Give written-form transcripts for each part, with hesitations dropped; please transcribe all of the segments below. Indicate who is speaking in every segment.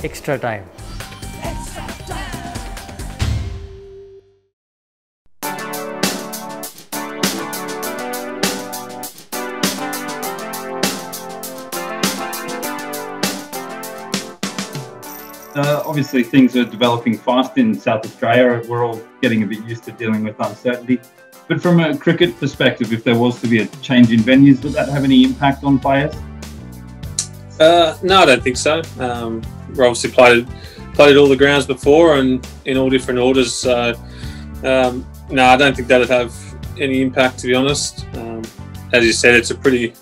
Speaker 1: extra time.
Speaker 2: Obviously, things are developing fast in South Australia. We're all getting a bit used to dealing with uncertainty. But from a cricket perspective, if there was to be a change in venues, would that have any impact on players?
Speaker 3: No, I don't think so. We're obviously played at all the grounds before and in all different orders. So, no, I don't think that would have any impact, to be honest. As you said, it's a pretty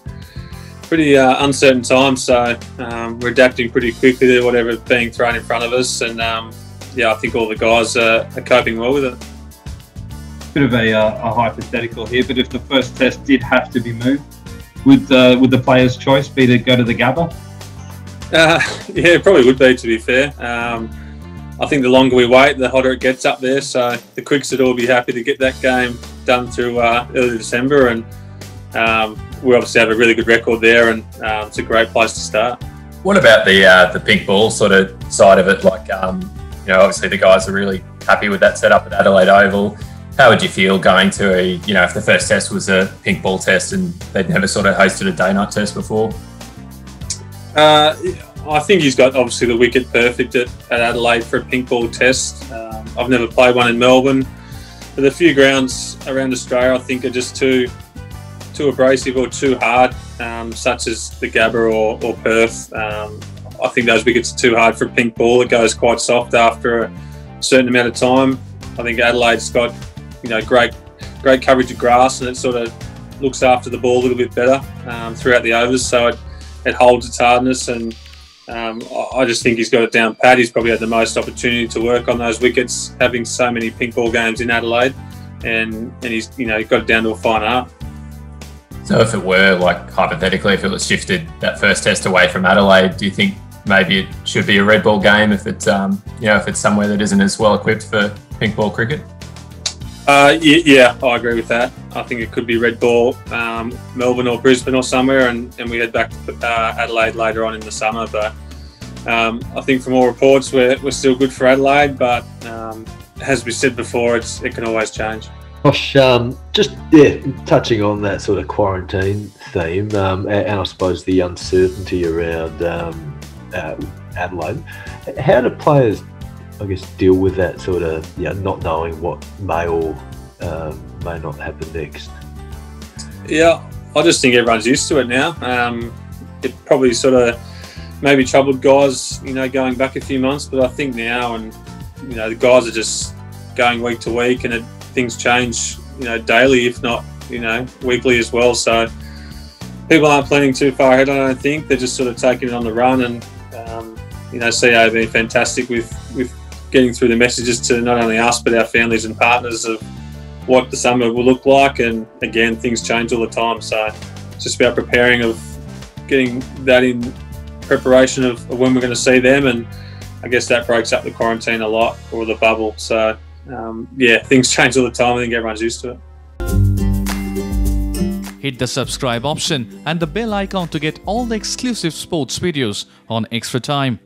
Speaker 3: uncertain time, so we're adapting pretty quickly to whatever's being thrown in front of us, and yeah, I think all the guys are coping well with it.
Speaker 2: Bit of a hypothetical here, but if the first test did have to be moved, would the player's choice be to go to the Gabba?
Speaker 3: Yeah, it probably would be, to be fair. I think the longer we wait, the hotter it gets up there, so the Quicks would all be happy to get that game done through early December, and we obviously have a really good record there, and it's a great place to start.
Speaker 4: What about the pink ball sort of side of it? Like, obviously the guys are really happy with that setup at Adelaide Oval. How would you feel going to if the first test was a pink ball test and they'd never sort of hosted a day-night test before?
Speaker 3: I think he's got obviously the wicket perfect at Adelaide for a pink ball test. I've never played one in Melbourne, but a few grounds around Australia I think are just too abrasive or too hard, such as the Gabba or Perth. I think those wickets are too hard for a pink ball. It goes quite soft after a certain amount of time. I think Adelaide's got great coverage of grass, and it sort of looks after the ball a little bit better throughout the overs, so it holds its hardness, and I just think he's got it down pat. He's probably had the most opportunity to work on those wickets, having so many pink ball games in Adelaide, and he's got it down to a fine art.
Speaker 4: So if it were, like, hypothetically, if it was shifted that first test away from Adelaide, do you think maybe it should be a red ball game if it's if it's somewhere that isn't as well equipped for pink ball cricket?
Speaker 3: Yeah, I agree with that. I think it could be red ball, Melbourne or Brisbane or somewhere, and we head back to Adelaide later on in the summer. But I think from all reports, we're still good for Adelaide. But as we said before, it can always change.
Speaker 5: Josh, just touching on that sort of quarantine theme, and I suppose the uncertainty around Adelaide. How do players, I guess, deal with that sort of not knowing what may or may not happen next?
Speaker 3: Yeah, I just think everyone's used to it now. It probably sort of maybe troubled guys, going back a few months, but I think now, and the guys are just going week to week, and things change, daily, if not, weekly as well. So people aren't planning too far ahead, I don't think. They're just sort of taking it on the run, and CA have been fantastic with getting through the messages to not only us but our families and partners of what the summer will look like. And again, things change all the time, so it's just about preparing, of getting that in preparation of when we're going to see them, and I guess that breaks up the quarantine a lot, or the bubble. So things change all the time. I think everyone's used to it.
Speaker 6: Hit the subscribe option and the bell icon to get all the exclusive sports videos on Extra Time.